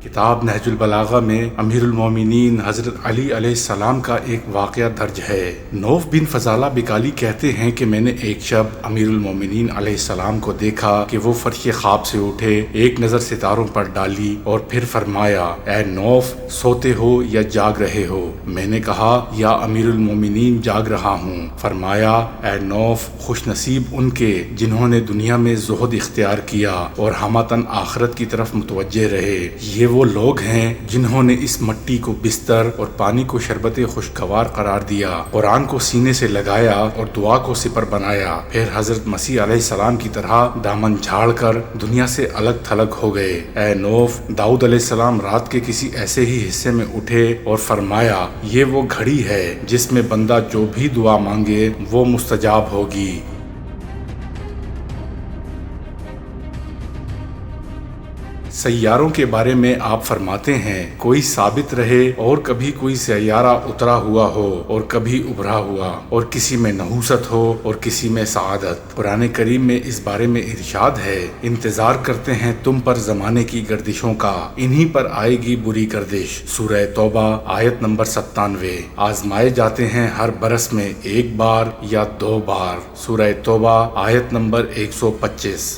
کتاب نہج البلاغہ میں امیر المومنین حضرت علی علیہ السلام کا ایک واقعہ درج ہے۔ نوف بن فضالہ بکالی کہتے ہیں کہ میں نے ایک شب امیر المومنین علیہ السلام کو دیکھا کہ وہ فرش خواب سے اٹھے، ایک نظر ستاروں پر ڈالی اور پھر فرمایا، اے نوف، سوتے ہو یا جاگ رہے ہو؟ میں نے کہا، یا امیر المومنین جاگ رہا ہوں۔ فرمایا، اے نوف، خوش نصیب ان کے جنہوں نے دنیا میں زہد اختیار کیا اور ہمتاً آخرت کی طرف متوجہ رہے۔ یہ وہ لوگ ہیں جنہوں نے اس مٹی کو بستر اور پانی کو شربت خوشگوار قرار دیا، قرآن کو سینے سے لگایا اور دعا کو سپر بنایا، پھر حضرت مسیح علیہ السلام کی طرح دامن جھاڑ کر دنیا سے الگ تھلگ ہو گئے۔ اے نوف، داؤد علیہ السلام رات کے کسی ایسے ہی حصے میں اٹھے اور فرمایا، یہ وہ گھڑی ہے جس میں بندہ جو بھی دعا مانگے وہ مستجاب ہوگی۔ سیاروں کے بارے میں آپ فرماتے ہیں، کوئی ثابت رہے اور کبھی کوئی سیارہ اترا ہوا ہو اور کبھی ابھرا ہوا، اور کسی میں نحوست ہو اور کسی میں سعادت۔ قرآن کریم میں اس بارے میں ارشاد ہے، انتظار کرتے ہیں تم پر زمانے کی گردشوں کا، انہی پر آئے گی بری گردش۔ سورہ توبہ آیت نمبر 97۔ آزمائے جاتے ہیں ہر برس میں ایک بار یا 2 بار۔ سورہ توبہ آیت نمبر 125۔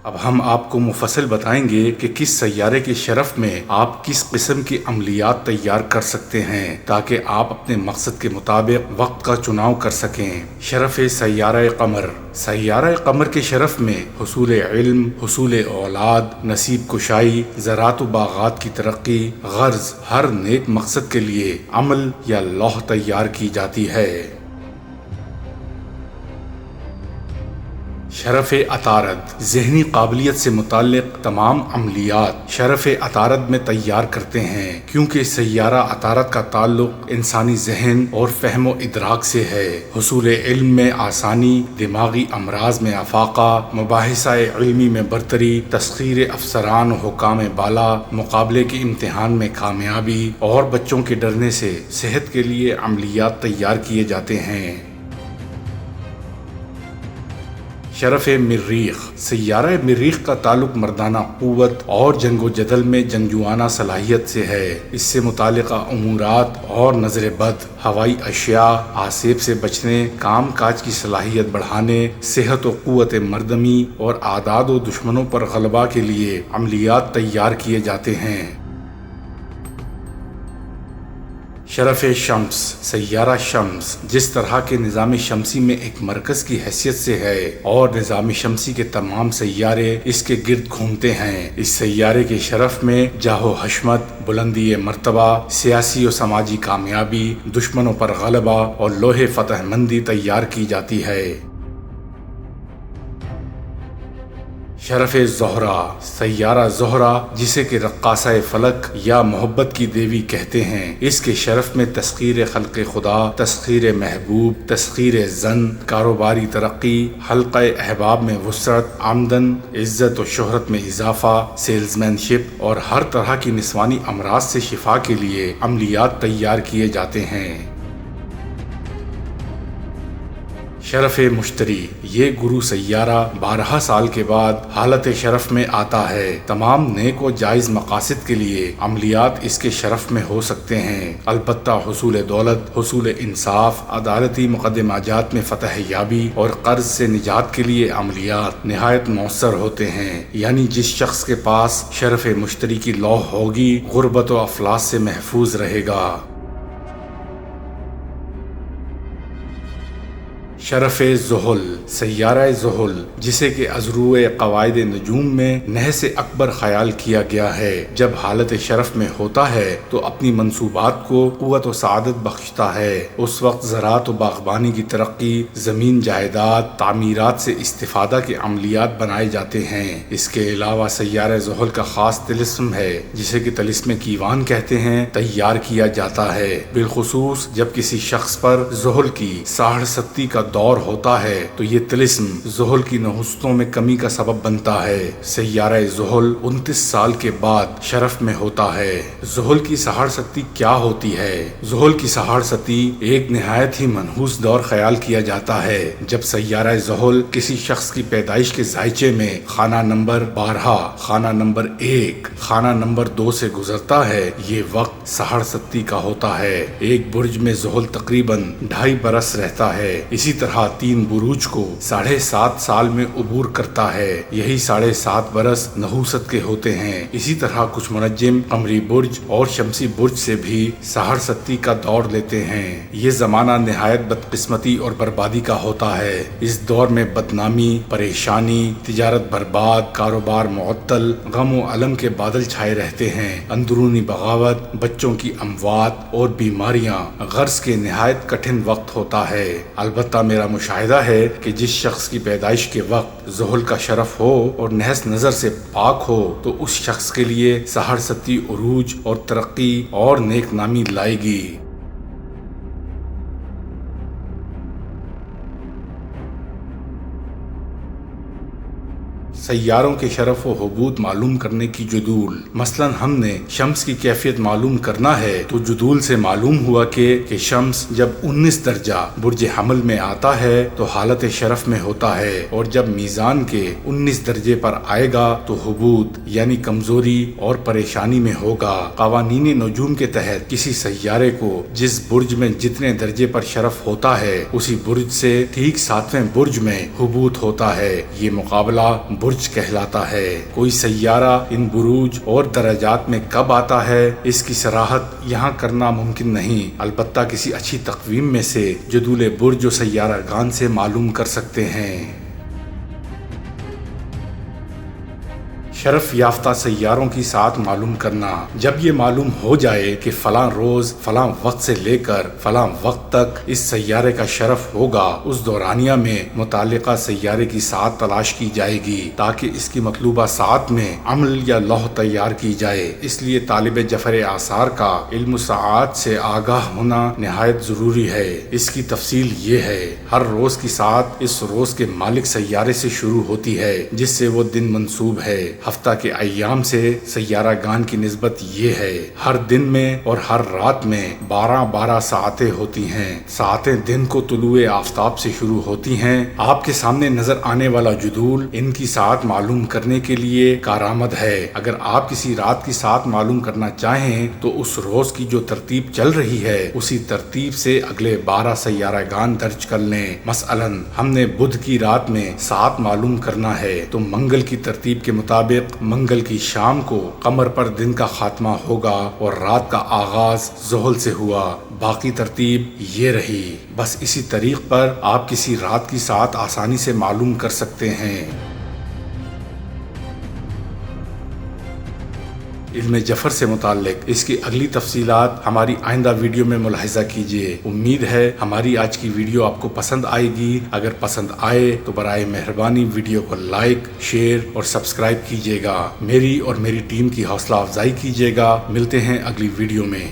اب ہم آپ کو مفصل بتائیں گے کہ کس سیارے کے شرف میں آپ کس قسم کی عملیات تیار کر سکتے ہیں تاکہ آپ اپنے مقصد کے مطابق وقت کا چناؤ کر سکیں۔ شرف سیارہ قمر۔ سیارہ قمر کے شرف میں حصول علم، حصول اولاد، نصیب کشائی، زراعت و باغات کی ترقی، غرض ہر نیک مقصد کے لیے عمل یا لوح تیار کی جاتی ہے۔ شرف عطارد۔ ذہنی قابلیت سے متعلق تمام عملیات شرف عطارد میں تیار کرتے ہیں، کیونکہ سیارہ عطارد کا تعلق انسانی ذہن اور فہم و ادراک سے ہے۔ حصول علم میں آسانی، دماغی امراض میں افاقہ، مباحثہ علمی میں برتری، تسخیر افسران و حکام بالا، مقابلے کے امتحان میں کامیابی اور بچوں کے ڈرنے سے صحت کے لیے عملیات تیار کیے جاتے ہیں۔ شرف مریخ۔ سیارہ مریخ کا تعلق مردانہ قوت اور جنگ و جدل میں جنگجوانہ صلاحیت سے ہے۔ اس سے متعلقہ امورات اور نظر بد، ہوائی اشیاء، آسیب سے بچنے، کام کاج کی صلاحیت بڑھانے، صحت و قوت مردمی اور اعداد و دشمنوں پر غلبہ کے لیے عملیات تیار کیے جاتے ہیں۔ شرف شمس۔ سیارہ شمس جس طرح کے نظام شمسی میں ایک مرکز کی حیثیت سے ہے اور نظام شمسی کے تمام سیارے اس کے گرد گھومتے ہیں، اس سیارے کے شرف میں جاہ و حشمت، بلندی مرتبہ، سیاسی و سماجی کامیابی، دشمنوں پر غلبہ اور لوح فتح مندی تیار کی جاتی ہے۔ شرف زہرہ۔ سیارہ زہرہ جسے کہ رقاصہ فلک یا محبت کی دیوی کہتے ہیں، اس کے شرف میں تسخیر خلق خدا، تسخیر محبوب، تسخیر زن، کاروباری ترقی، حلقہ احباب میں وسعت، آمدن، عزت و شہرت میں اضافہ، سیلز مین شپ اور ہر طرح کی نسوانی امراض سے شفا کے لیے عملیات تیار کیے جاتے ہیں۔ شرف مشتری۔ یہ گرو سیارہ 12 سال کے بعد حالت شرف میں آتا ہے۔ تمام نیک و جائز مقاصد کے لیے عملیات اس کے شرف میں ہو سکتے ہیں، البتہ حصول دولت، حصول انصاف، عدالتی مقدمہ جات میں فتح یابی اور قرض سے نجات کے لیے عملیات نہایت مؤثر ہوتے ہیں۔ یعنی جس شخص کے پاس شرف مشتری کی لوح ہوگی، غربت و افلاس سے محفوظ رہے گا۔ شرف زحل۔ سیارہ زحل جسے کہ ازروع قواعد نجوم میں نحس اکبر خیال کیا گیا ہے، جب حالت شرف میں ہوتا ہے تو اپنی منصوبات کو قوت و سعادت بخشتا ہے۔ اس وقت زراعت و باغبانی کی ترقی، زمین جائیداد، تعمیرات سے استفادہ کے عملیات بنائے جاتے ہیں۔ اس کے علاوہ سیارہ زحل کا خاص طلسم ہے جسے کہ طلسم کیوان کہتے ہیں، تیار کیا جاتا ہے، بالخصوص جب کسی شخص پر زحل کی 67 کا دور ہوتا ہے تو یہ طلسم زحل کی نحوستوں میں کمی کا سبب بنتا ہے۔ سیارہ زحل 29 سال کے بعد شرف میں ہوتا ہے۔ زحل کی سہار ستی کیا ہوتی ہے؟ زحل کی سہار ستی ایک نہایت ہی منحوس دور خیال کیا جاتا ہے جب سیارہ زحل کسی شخص کی پیدائش کے زائچے میں خانہ نمبر 12، خانہ نمبر 1، خانہ نمبر 2 سے گزرتا ہے۔ یہ وقت سہار ستی کا ہوتا ہے۔ ایک برج میں زحل تقریباً 2.5 برس رہتا ہے۔ اسی طرح 3 بروج کو 7.5 سال میں عبور کرتا ہے۔ یہی 7.5 برس نحوست کے ہوتے ہیں۔ اسی طرح کچھ منجم قمری برج اور شمسی برج سے بھی سہار ستی کا دور لیتے ہیں۔ یہ زمانہ نہایت بدقسمتی اور بربادی کا ہوتا ہے۔ اس دور میں بدنامی، پریشانی، تجارت برباد، کاروبار معطل، غم و الم کے بادل چھائے رہتے ہیں۔ اندرونی بغاوت، بچوں کی اموات اور بیماریاں غرض کے نہایت کٹھن وقت ہوتا ہے۔ البتہ میرا مشاہدہ ہے کہ جس شخص کی پیدائش کے وقت زحل کا شرف ہو اور نحس نظر سے پاک ہو تو اس شخص کے لیے سہار ستی عروج اور ترقی اور نیک نامی لائے گی۔ سیاروں کے شرف و حبوط معلوم کرنے کی جدول۔ مثلا ہم نے شمس کی کیفیت معلوم کرنا ہے تو جدول سے معلوم ہوا کہ شمس جب 19 درجہ برج حمل میں آتا ہے تو حالت شرف میں ہوتا ہے، اور جب میزان کے 19 درجے پر آئے گا تو حبوط یعنی کمزوری اور پریشانی میں ہوگا۔ قوانین نجوم کے تحت کسی سیارے کو جس برج میں جتنے درجے پر شرف ہوتا ہے اسی برج سے ٹھیک 7ویں برج میں حبوط ہوتا ہے۔ یہ مقابلہ برج کہلاتا ہے۔ کوئی سیارہ ان بروج اور درجات میں کب آتا ہے اس کی صراحت یہاں کرنا ممکن نہیں، البتہ کسی اچھی تقویم میں سے جدول برج و سیارہ گان سے معلوم کر سکتے ہیں۔ شرف یافتہ سیاروں کی ساعت معلوم کرنا۔ جب یہ معلوم ہو جائے کہ فلاں روز فلاں وقت سے لے کر فلاں وقت تک اس سیارے کا شرف ہوگا، اس دورانیہ میں متعلقہ سیارے کی ساعت تلاش کی جائے گی تاکہ اس کی مطلوبہ ساعت میں عمل یا لوح تیار کی جائے۔ اس لیے طالب جفر آثار کا علم ساعات سے آگاہ ہونا نہایت ضروری ہے۔ اس کی تفصیل یہ ہے: ہر روز کی ساعت اس روز کے مالک سیارے سے شروع ہوتی ہے جس سے وہ دن منسوب ہے۔ ہفتہ کے ایام سے سیارہ گان کی نسبت یہ ہے: ہر دن میں اور ہر رات میں 12 ساعتیں ہوتی ہیں۔ ساعتیں دن کو طلوع آفتاب سے شروع ہوتی ہیں۔ آپ کے سامنے نظر آنے والا جدول ان کی ساعت معلوم کرنے کے لیے کارآمد ہے۔ اگر آپ کسی رات کی ساعت معلوم کرنا چاہیں تو اس روز کی جو ترتیب چل رہی ہے اسی ترتیب سے اگلے 12 سیارہ گان درج کر لیں۔ مثلاً ہم نے بدھ کی رات میں ساعت معلوم کرنا ہے تو منگل کی ترتیب کے مطابق منگل کی شام کو قمر پر دن کا خاتمہ ہوگا اور رات کا آغاز زحل سے ہوا۔ باقی ترتیب یہ رہی۔ بس اسی طریق پر آپ کسی رات کی ساعت آسانی سے معلوم کر سکتے ہیں۔ علم جفر سے متعلق اس کی اگلی تفصیلات ہماری آئندہ ویڈیو میں ملاحظہ کیجیے۔ امید ہے ہماری آج کی ویڈیو آپ کو پسند آئے گی۔ اگر پسند آئے تو برائے مہربانی ویڈیو کو لائک، شیئر اور سبسکرائب کیجیے گا۔ میری اور میری ٹیم کی حوصلہ افزائی کیجیے گا۔ ملتے ہیں اگلی ویڈیو میں۔